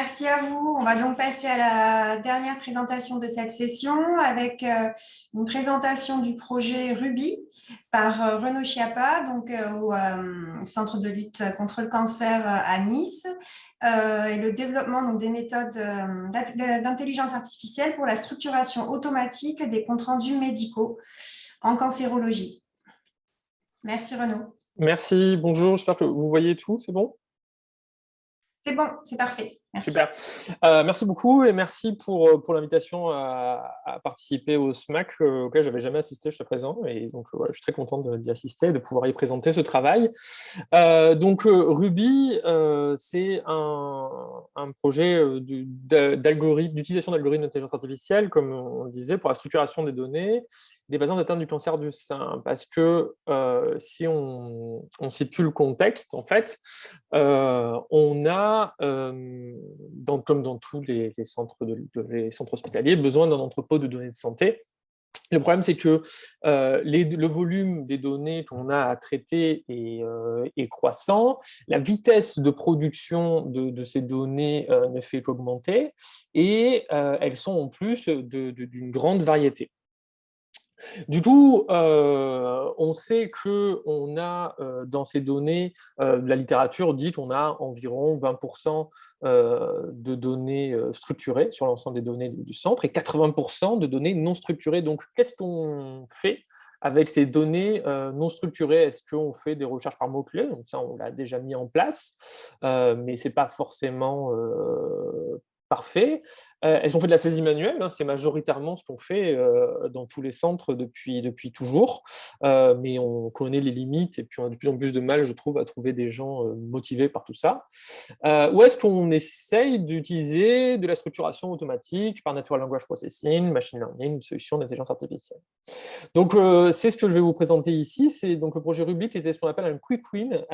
Merci à vous. On va donc passer à la dernière présentation de cette session avec une présentation du projet Ruby par Renaud Schiappa, donc au Centre de lutte contre le cancer à Nice, et le développement donc, des méthodes d'intelligence artificielle pour la structuration automatique des comptes rendus médicaux en cancérologie. Merci Renaud. Merci, bonjour, j'espère que vous voyez tout, c'est bon? C'est bon, c'est parfait. Merci. Super. Merci beaucoup et merci pour l'invitation à participer au SMAC auquel je n'avais jamais assisté jusqu'à présent. Et donc, voilà, je suis très content d'y assister et de pouvoir y présenter ce travail. Ruby, c'est un projet d'utilisation d'algorithmes d'intelligence artificielle, comme on le disait, pour la structuration des données des patients atteints du cancer du sein. Parce que si on situe le contexte, en fait, on a, comme dans tous les centres hospitaliers, besoin d'un entrepôt de données de santé. Le problème, c'est que le volume des données qu'on a à traiter est croissant, la vitesse de production de ces données ne fait qu'augmenter, et elles sont en plus d'une grande variété. Du coup, on sait qu'on a dans ces données, la littérature dit qu'on a environ 20% de données structurées sur l'ensemble des données du centre et 80% de données non structurées. Donc, qu'est-ce qu'on fait avec ces données non structurées? Est-ce qu'on fait des recherches par mots-clés? Donc ça, on l'a déjà mis en place, mais ce n'est pas forcément parfait. Elles ont fait de la saisie manuelle, hein, c'est majoritairement ce qu'on fait dans tous les centres depuis toujours, mais on connaît les limites et puis on a de plus en plus de mal, je trouve, à trouver des gens motivés par tout ça. Ou est-ce qu'on essaye d'utiliser de la structuration automatique par Natural Language Processing, Machine Learning, une solution d'intelligence artificielle? Donc, c'est ce que je vais vous présenter ici. C'est donc le projet Ruby qui était ce qu'on appelle un quick win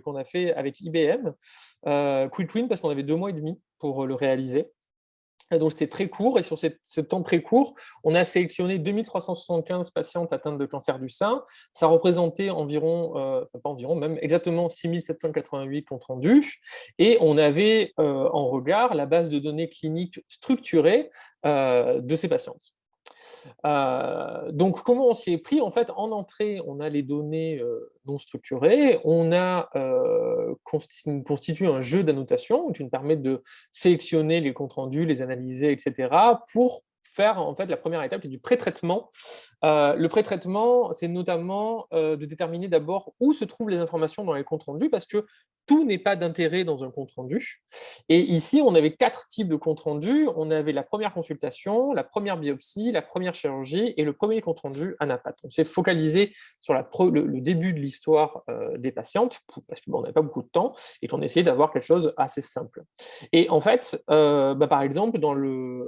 qu'on a fait avec IBM. Quick win parce qu'on avait 2 mois et demi pour le réaliser. Et donc, c'était très court. Et sur ce temps très court, on a sélectionné 2375 patientes atteintes de cancer du sein. Ça représentait environ, pas environ, même exactement 6788 comptes rendus. Et on avait en regard la base de données cliniques structurée de ces patientes. Donc, comment on s'y est pris? En fait, en entrée, on a les données non structurées, on a constitué un jeu d'annotation qui nous permet de sélectionner les comptes rendus, les analyser, etc., pour faire en fait la première étape qui est du pré-traitement. Le pré-traitement, c'est notamment de déterminer d'abord où se trouvent les informations dans les comptes rendus, parce que tout n'est pas d'intérêt dans un compte rendu. Et ici, on avait 4 types de comptes rendus. On avait la première consultation, la première biopsie, la première chirurgie et le premier compte rendu ANAPAT. On s'est focalisé sur le début de l'histoire des patientes, parce qu'on n'avait pas beaucoup de temps, et qu'on essayait d'avoir quelque chose assez simple. Et en fait, par exemple, dans le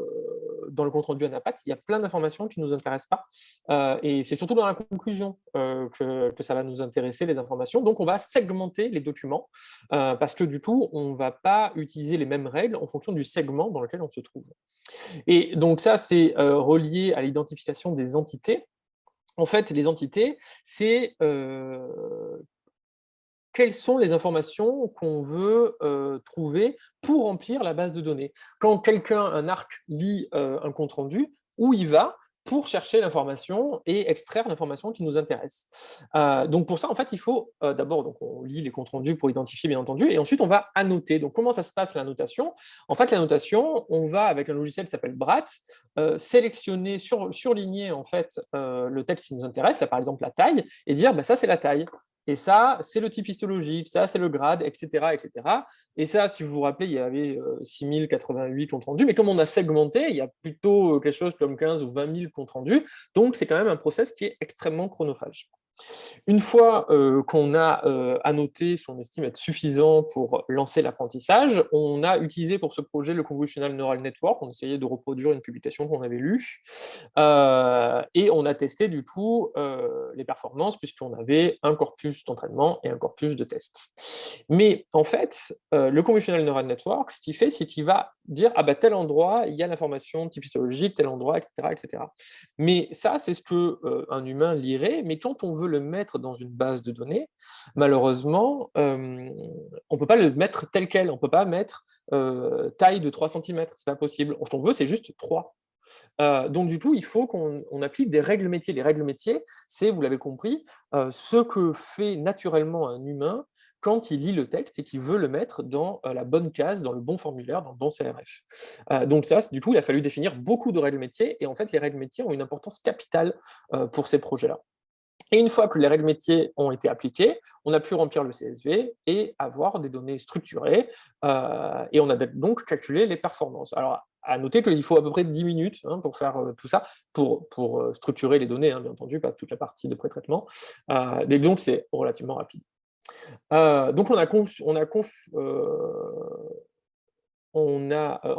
compte rendu ANAPAT, il y a plein d'informations qui ne nous intéressent pas. Et c'est surtout dans la conclusion que ça va nous intéresser, les informations. Donc, on va segmenter les documents parce que du coup, on ne va pas utiliser les mêmes règles en fonction du segment dans lequel on se trouve. Et donc ça, c'est relié à l'identification des entités. En fait, les entités, c'est quelles sont les informations qu'on veut trouver pour remplir la base de données. Quand un ARC lit un compte-rendu, où il va pour chercher l'information et extraire l'information qui nous intéresse. Donc pour ça, en fait, il faut d'abord, on lit les comptes rendus pour identifier, bien entendu, et ensuite on va annoter. Donc comment ça se passe l'annotation? En fait, l'annotation, on va, avec un logiciel qui s'appelle BRAT, sélectionner, surligner en fait le texte qui nous intéresse, là par exemple la taille, et dire ça c'est la taille. Et ça, c'est le type histologique, ça, c'est le grade, etc., etc. Et ça, si vous vous rappelez, il y avait 6088 comptes rendus, mais comme on a segmenté, il y a plutôt quelque chose comme 15 ou 20 000 comptes rendus, donc c'est quand même un process qui est extrêmement chronophage. Une fois qu'on a annoté ce qu'on estime être suffisant pour lancer l'apprentissage, on a utilisé pour ce projet le Convolutional Neural Network. On essayait de reproduire une publication qu'on avait lue. Et on a testé du coup les performances puisqu'on avait un corpus d'entraînement et un corpus de tests. Mais en fait, le Convolutional Neural Network, ce qu'il fait, c'est qu'il va dire tel endroit, il y a l'information type histologique, tel endroit, etc., etc. Mais ça, c'est ce qu'un humain lirait. Mais quand on veut veut le mettre dans une base de données, malheureusement, on ne peut pas le mettre tel quel. On ne peut pas mettre taille de 3 cm. Ce n'est pas possible. Ce qu'on veut, c'est juste 3. Donc, du coup, il faut qu'on applique des règles métiers. Les règles métiers, c'est, vous l'avez compris, ce que fait naturellement un humain quand il lit le texte et qu'il veut le mettre dans la bonne case, dans le bon formulaire, dans le bon CRF. Donc ça, du coup, il a fallu définir beaucoup de règles métiers, et en fait, les règles métiers ont une importance capitale pour ces projets-là. Et une fois que les règles métiers ont été appliquées, on a pu remplir le CSV et avoir des données structurées, et on a donc calculé les performances. Alors, à noter qu'il faut à peu près 10 minutes pour faire tout ça, pour structurer les données, bien entendu, pas toute la partie de pré-traitement. Et donc, c'est relativement rapide. Donc, en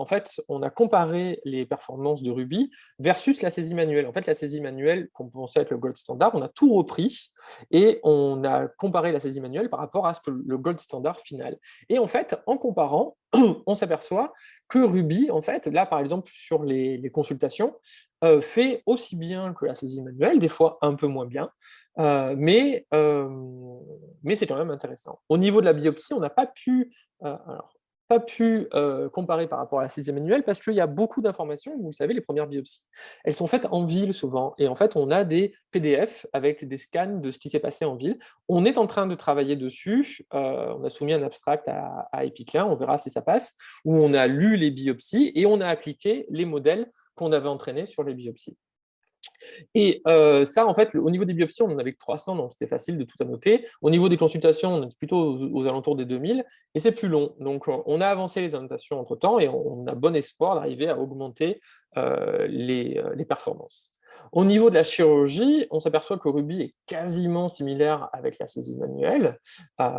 fait, on a comparé les performances de Ruby versus la saisie manuelle. En fait, la saisie manuelle, qu'on pensait être le gold standard, on a tout repris et on a comparé la saisie manuelle par rapport à ce que le gold standard final. Et en fait, en comparant, on s'aperçoit que Ruby, en fait, là, par exemple, sur les consultations, fait aussi bien que la saisie manuelle, des fois un peu moins bien, mais c'est quand même intéressant. Au niveau de la biopsie, on n'a pas pu... comparer par rapport à la saisie manuelle parce qu'il y a beaucoup d'informations. Vous savez, les premières biopsies, elles sont faites en ville souvent. Et en fait, on a des PDF avec des scans de ce qui s'est passé en ville. On est en train de travailler dessus. On a soumis un abstract à Epiclin, on verra si ça passe, où on a lu les biopsies et on a appliqué les modèles qu'on avait entraînés sur les biopsies. Et ça, en fait, au niveau des biopsies, on en avait que 300, donc c'était facile de tout annoter. Au niveau des consultations, on est plutôt aux alentours des 2000, et c'est plus long. Donc, on a avancé les annotations entre-temps, et on a bon espoir d'arriver à augmenter les performances. Au niveau de la chirurgie, on s'aperçoit que Ruby est quasiment similaire avec la saisie manuelle,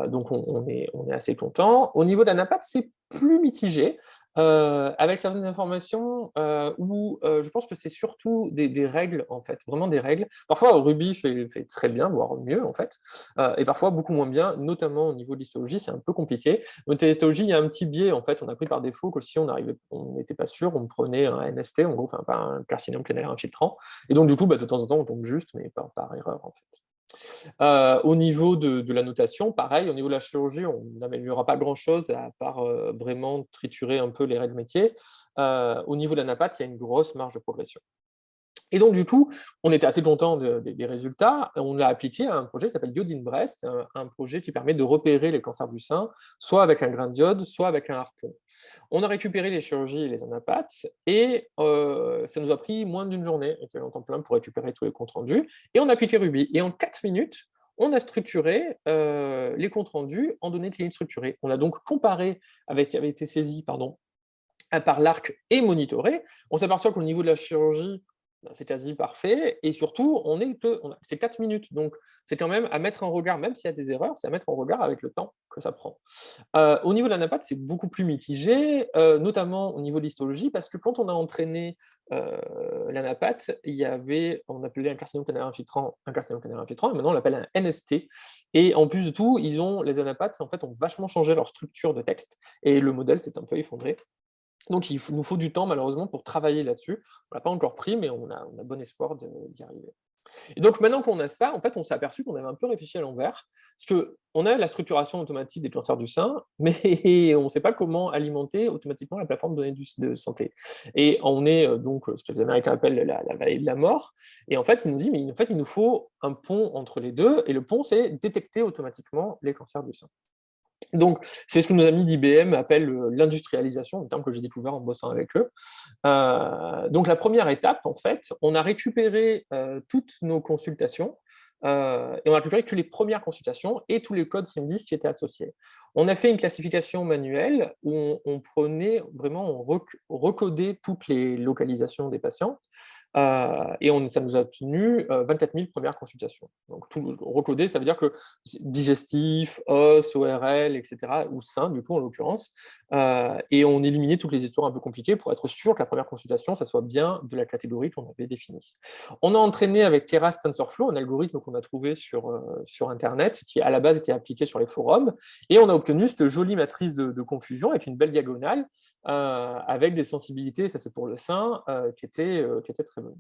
donc on est assez content. Au niveau de la NAPAT, c'est plus mitigé, avec certaines informations où je pense que c'est surtout des règles, en fait, vraiment des règles. Parfois, Ruby fait très bien, voire mieux, en fait, et parfois beaucoup moins bien, notamment au niveau de l'histologie, c'est un peu compliqué. Au niveau de l'histologie, il y a un petit biais, en fait, on a pris par défaut que si on n'était pas sûr, on prenait un NST, en gros, enfin, pas un carcinome planaire infiltrant, et donc du coup, de temps en temps, on tombe juste, mais par erreur, en fait. Au niveau de la notation, pareil, au niveau de la chirurgie, on n'améliorera pas grand-chose à part vraiment triturer un peu les règles métiers. Au niveau de la NAPAT, il y a une grosse marge de progression. Et donc, du coup, on était assez content des résultats. On l'a appliqué à un projet qui s'appelle Iodine Breast, un projet qui permet de repérer les cancers du sein, soit avec un grain d'iode, soit avec un harpon. On a récupéré les chirurgies et les anapathes, et ça nous a pris moins d'une journée, équivalent temps plein, pour récupérer tous les comptes rendus. Et on a appliqué Ruby. Et en 4 minutes, on a structuré les comptes rendus en données cliniques structurées. On a donc comparé avec ce qui avait été saisi par l'ARC et monitoré. On s'aperçoit qu'au niveau de la chirurgie, c'est quasi parfait, et surtout, c'est 4 minutes, donc c'est quand même à mettre en regard, même s'il y a des erreurs, c'est à mettre en regard avec le temps que ça prend. Au niveau de la NAPAT, c'est beaucoup plus mitigé, notamment au niveau de l'histologie, parce que quand on a entraîné la NAPAT, on appelait un carcinome planaire infiltrant, et maintenant on l'appelle un NST, et en plus de tout, les ANAPAT en fait, ont vachement changé leur structure de texte, et le modèle s'est un peu effondré. Donc, nous faut du temps, malheureusement, pour travailler là-dessus. On ne l'a pas encore pris, mais on a bon espoir d'y arriver. Et donc, maintenant qu'on a ça, en fait, on s'est aperçu qu'on avait un peu réfléchi à l'envers, parce qu'on a la structuration automatique des cancers du sein, mais on ne sait pas comment alimenter automatiquement la plateforme de données de santé. Et on est donc ce que les Américains appellent la vallée de la mort. Et en fait, il nous dit, mais en fait, il nous faut un pont entre les deux, et le pont, c'est détecter automatiquement les cancers du sein. Donc, c'est ce que nos amis d'IBM appellent l'industrialisation, un terme que j'ai découvert en bossant avec eux. Donc, la première étape, en fait, on a récupéré toutes nos consultations, et on a récupéré que les premières consultations et tous les codes SIM10 qui étaient associés. On a fait une classification manuelle où on prenait vraiment, on recodait toutes les localisations des patients, et ça nous a obtenu 24 000 premières consultations. Donc, tout recodé, ça veut dire que digestif, os, ORL, etc., ou sein, du coup, en l'occurrence, et on éliminait toutes les histoires un peu compliquées pour être sûr que la première consultation, ça soit bien de la catégorie qu'on avait définie. On a entraîné avec Keras TensorFlow, un algorithme qu'on a trouvé sur Internet, qui à la base était appliqué sur les forums, et on a obtenu cette jolie matrice de confusion avec une belle diagonale, avec des sensibilités, ça c'est pour le sein, qui étaient très bonnes.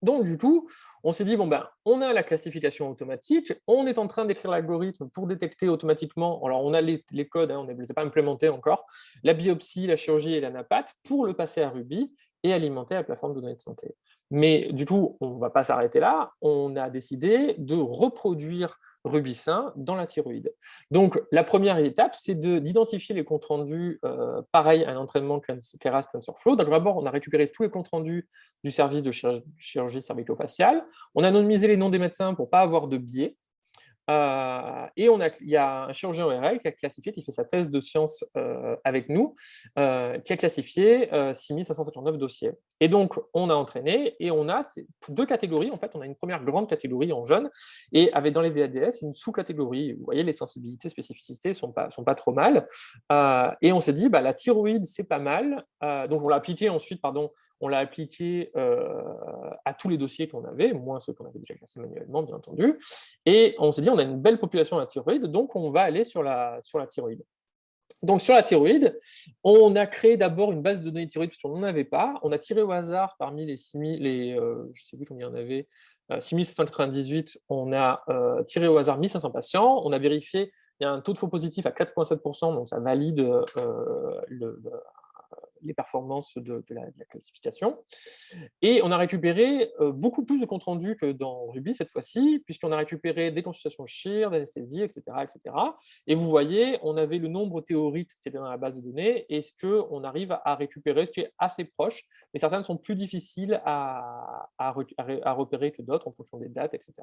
Donc, du coup, on s'est dit, bon, ben, on a la classification automatique, on est en train d'écrire l'algorithme pour détecter automatiquement, alors on a les codes, hein, on ne les a pas implémentés encore, la biopsie, la chirurgie et la NAPAT pour le passer à Ruby et alimenter la plateforme de données de santé. Mais du coup, on ne va pas s'arrêter là, on a décidé de reproduire RubySyn dans la thyroïde. Donc, la première étape, c'est d'identifier les comptes rendus, pareil à un entraînement Keras TensorFlow. Donc, d'abord, on a récupéré tous les comptes rendus du service de chirurgie cervico-faciale. On a anonymisé les noms des médecins pour ne pas avoir de biais. Et il y a un chirurgien ORL qui a classifié, qui fait sa thèse de science avec nous, qui a classifié 6559 dossiers. Et donc, on a entraîné et on a deux catégories. En fait, on a une première grande catégorie en jaune et avec dans les VADS, une sous-catégorie. Vous voyez, les sensibilités, spécificités ne sont pas trop mal. Et on s'est dit, la thyroïde, c'est pas mal. Donc, on l'a appliqué ensuite, on l'a appliqué à tous les dossiers qu'on avait, moins ceux qu'on avait déjà classés manuellement, bien entendu. Et on s'est dit, on a une belle population à la thyroïde, donc on va aller sur la thyroïde. Donc, sur la thyroïde, on a créé d'abord une base de données thyroïde, puisqu'on n'en avait pas. On a tiré au hasard parmi les 6000, je ne sais plus combien il y en avait, 6798, on a tiré au hasard 1500 patients. On a vérifié, il y a un taux de faux positif à 4,7%, donc ça valide les performances de la classification. Et on a récupéré beaucoup plus de compte rendu que dans Ruby cette fois-ci, puisqu'on a récupéré des consultations chir, d'anesthésie, etc., etc. Et vous voyez, on avait le nombre théorique qui était dans la base de données et ce qu'on arrive à récupérer, ce qui est assez proche, mais certaines sont plus difficiles à repérer que d'autres en fonction des dates, etc.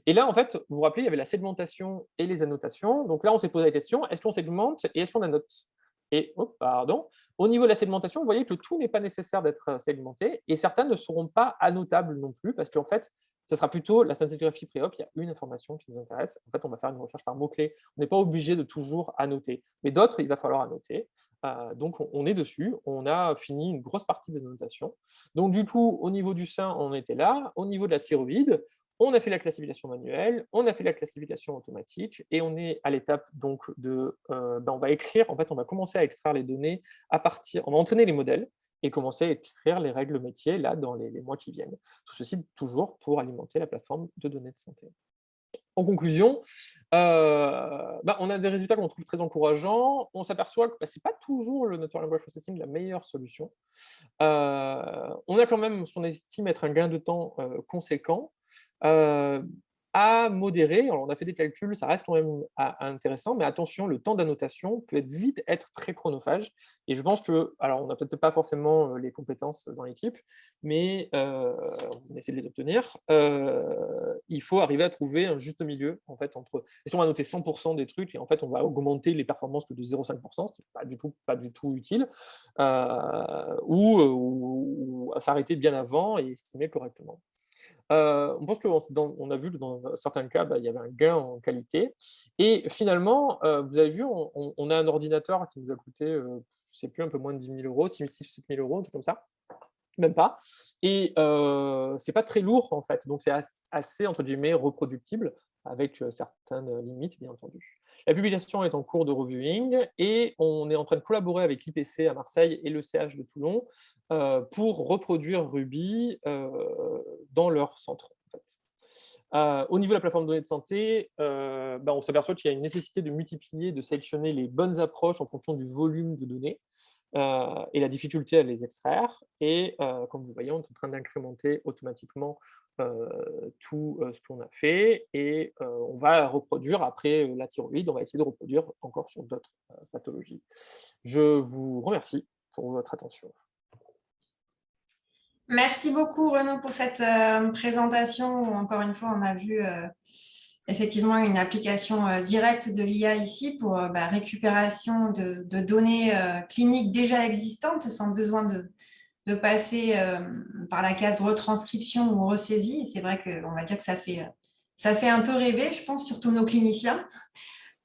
Et là, en fait, vous vous rappelez, il y avait la segmentation et les annotations. Donc là, on s'est posé la question, est-ce qu'on segmente et est-ce qu'on annote? Et au niveau de la segmentation, vous voyez que tout n'est pas nécessaire d'être segmenté et certains ne seront pas annotables non plus parce qu'en fait, ce sera plutôt la scintigraphie pré-op, il y a une information qui nous intéresse. En fait, on va faire une recherche par mots-clés. On n'est pas obligé de toujours annoter. Mais d'autres, il va falloir annoter. Donc, on est dessus. On a fini une grosse partie des annotations. Donc, du coup, au niveau du sein, on était là. Au niveau de la thyroïde, on a fait la classification manuelle, on a fait la classification automatique et on est à l'étape donc de, on va écrire, en fait, on va commencer à extraire les données on va entraîner les modèles et commencer à écrire les règles métiers là dans les mois qui viennent. Tout ceci toujours pour alimenter la plateforme de données de santé. En conclusion, on a des résultats qu'on trouve très encourageants. On s'aperçoit que ce n'est pas toujours le Natural Language Processing la meilleure solution. On a quand même ce qu'on estime être un gain de temps conséquent. À modérer, alors on a fait des calculs, ça reste quand même intéressant, mais attention, le temps d'annotation peut vite être très chronophage. Et je pense que, alors on n'a peut-être pas forcément les compétences dans l'équipe, mais on essaie de les obtenir. Il faut arriver à trouver un juste milieu, en fait, entre. Si on va noter 100% des trucs, et en fait, on va augmenter les performances que de 0,5%, ce qui n'est pas du tout utile, ou s'arrêter bien avant et estimer correctement. On pense qu'on a vu que dans certains cas, il y avait un gain en qualité. Et finalement, vous avez vu, on a un ordinateur qui nous a coûté, je ne sais plus, un peu moins de 10 000 euros, 6 000 ou 7 000 euros, un truc comme ça. Même pas. Et c'est pas très lourd, en fait. Donc, c'est assez, entre guillemets, reproductible, avec certaines limites, bien entendu. La publication est en cours de reviewing et on est en train de collaborer avec l'IPC à Marseille et le CH de Toulon pour reproduire Ruby dans leur centre. En fait. Au niveau de la plateforme de données de santé, on s'aperçoit qu'il y a une nécessité de multiplier, de sélectionner les bonnes approches en fonction du volume de données. Et la difficulté à les extraire. Et comme vous voyez, on est en train d'incrémenter automatiquement tout ce qu'on a fait et on va reproduire après la thyroïde, on va essayer de reproduire encore sur d'autres pathologies. Je vous remercie pour votre attention. Merci beaucoup Renaud pour cette présentation où encore une fois on a vu effectivement une application directe de l'IA ici pour récupération de données cliniques déjà existantes sans besoin de passer par la case retranscription ou ressaisie. C'est vrai qu'on va dire que ça fait un peu rêver, je pense, surtout nos cliniciens,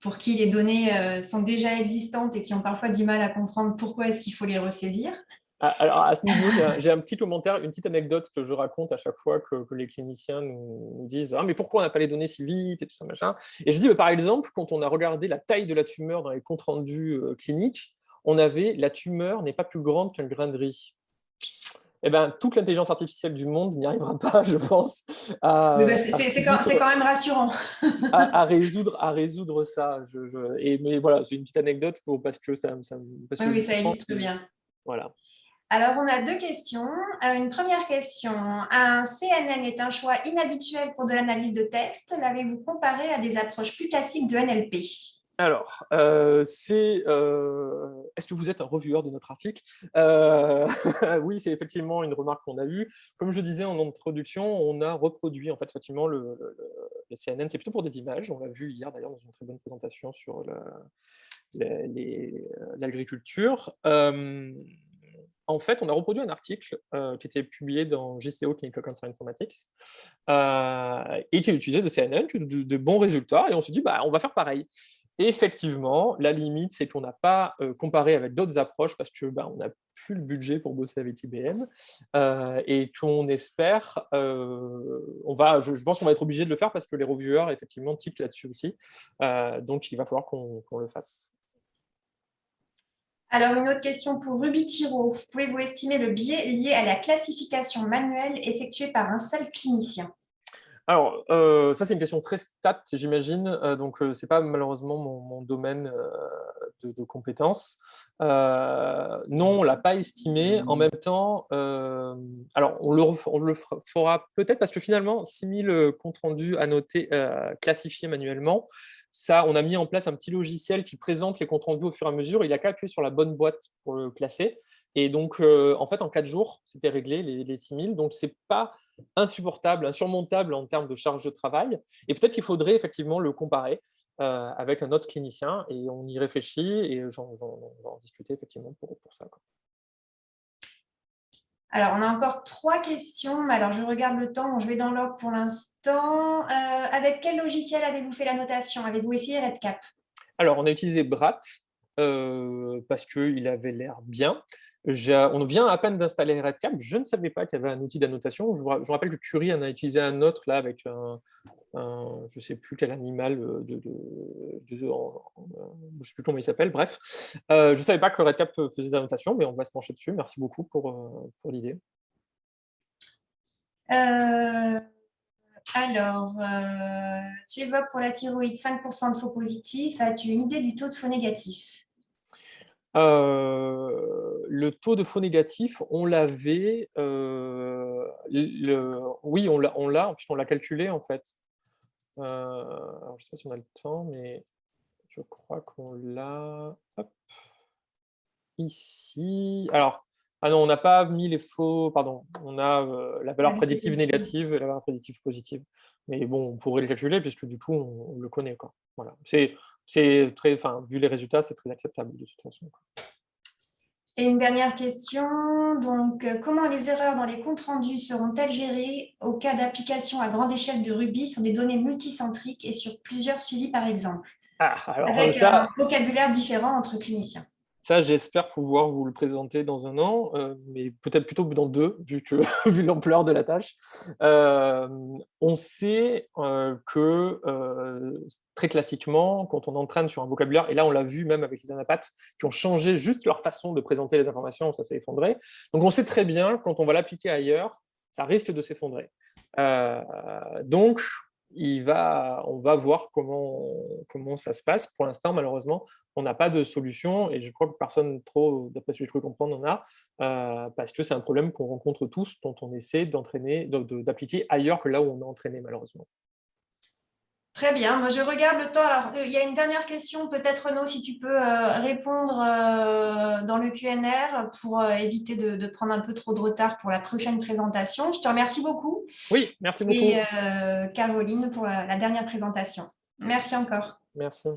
pour qui les données sont déjà existantes et qui ont parfois du mal à comprendre pourquoi est-ce qu'il faut les ressaisir. Alors, à ce niveau, j'ai un petit commentaire, une petite anecdote que je raconte à chaque fois que les cliniciens nous disent « Ah, mais pourquoi on n'a pas les données si vite ?» et tout ça, machin. Et je dis, par exemple, quand on a regardé la taille de la tumeur dans les comptes rendus cliniques, la tumeur n'est pas plus grande qu'un grain de riz. Eh ben, toute l'intelligence artificielle du monde n'y arrivera pas, je pense, Mais ben, à c'est quand même rassurant. à résoudre ça. Mais voilà, c'est une petite anecdote parce que parce Oui, que oui, ça justement, illustre bien. voilà. Alors, on a deux questions. Une première question. Un CNN est un choix inhabituel pour de l'analyse de texte. L'avez-vous comparé à des approches plus classiques de NLP? Alors, est-ce que vous êtes un revieweur de notre article? Oui, c'est effectivement une remarque qu'on a eue. Comme je disais en introduction, on a reproduit en fait effectivement les CNN. C'est plutôt pour des images. On l'a vu hier d'ailleurs dans une très bonne présentation sur l'agriculture. En fait, on a reproduit un article qui était publié dans JCO, Clinical Cancer Informatics, et qui utilisait de CNN, de bons résultats, et on s'est dit, bah, on va faire pareil. Et effectivement, la limite, c'est qu'on n'a pas comparé avec d'autres approches parce que bah, on n'a plus le budget pour bosser avec IBM et qu'on espère, je pense qu'on va être obligé de le faire parce que les reviewers effectivement tiquent là-dessus aussi. Donc il va falloir qu'on le fasse. Alors, une autre question pour Ruby Thiraud. Pouvez-vous estimer le biais lié à la classification manuelle effectuée par un seul clinicien? Alors, ça, c'est une question très stat, j'imagine. Donc, ce n'est pas malheureusement mon domaine de compétences. Non, on ne l'a pas estimé. En même temps, alors, on le fera peut-être parce que finalement, 6000 comptes rendus annotés, classifiés manuellement, ça, on a mis en place un petit logiciel qui présente les comptes rendus au fur et à mesure. Il a qu'à appuyer sur la bonne boîte pour le classer. Et donc, en fait, en 4 jours, c'était réglé, les 6000. Donc, ce n'est pas insupportable, insurmontable en termes de charge de travail. Et peut-être qu'il faudrait effectivement le comparer avec un autre clinicien et on y réfléchit et on va en discuter effectivement pour ça, quoi. Alors, on a encore 3 questions. Alors, je regarde le temps. Je vais dans l'ordre pour l'instant. Avec quel logiciel avez-vous fait la notation? Avez-vous essayé RedCap? Alors, on a utilisé Brat parce qu'il avait l'air bien. On vient à peine d'installer RedCap. Je ne savais pas qu'il y avait un outil d'annotation. Je vous rappelle que Curie en a utilisé un autre là avec je ne sais plus quel animal, je ne sais plus comment il s'appelle, bref. Je ne savais pas que RedCap faisait des annotations, mais on va se pencher dessus. Merci beaucoup pour l'idée. Alors, tu évoques pour la thyroïde 5% de faux positifs. As-tu une idée du taux de faux négatifs? Le taux de faux négatif, on l'avait. Oui, on l'a, puisqu'on l'a calculé en fait. Alors, je ne sais pas si on a le temps, mais je crois qu'on l'a. Hop, ici. Alors, ah non, on n'a pas mis les faux. Pardon, on a la valeur prédictive négative et la valeur prédictive positive. Mais bon, on pourrait le calculer puisque du coup, on le connaît, quoi. Voilà. C'est très, enfin, vu les résultats, c'est très acceptable de toute façon, quoi. Et une dernière question. Donc, comment les erreurs dans les comptes rendus seront-elles gérées au cas d'application à grande échelle de Ruby sur des données multicentriques et sur plusieurs suivis, par exemple, Ah, alors avec un vocabulaire différent entre cliniciens? Ça, j'espère pouvoir vous le présenter dans un an, mais peut-être plutôt dans 2, vu l'ampleur de la tâche. On sait que très classiquement, quand on entraîne sur un vocabulaire, et là on l'a vu même avec les anapathes, qui ont changé juste leur façon de présenter les informations, ça s'est effondré. Donc on sait très bien, quand on va l'appliquer ailleurs, ça risque de s'effondrer. Donc, on va voir comment ça se passe. Pour l'instant, malheureusement, on n'a pas de solution et je crois que personne trop, d'après ce que je peux comprendre, en a, parce que c'est un problème qu'on rencontre tous, dont on essaie d'appliquer ailleurs que là où on est entraîné, malheureusement. Très bien. Moi, je regarde le temps. Alors, il y a une dernière question. Peut-être, Renaud, si tu peux répondre dans le Q&R pour éviter de prendre un peu trop de retard pour la prochaine présentation. Je te remercie beaucoup. Oui, merci beaucoup. Et Caroline pour la dernière présentation. Merci encore. Merci.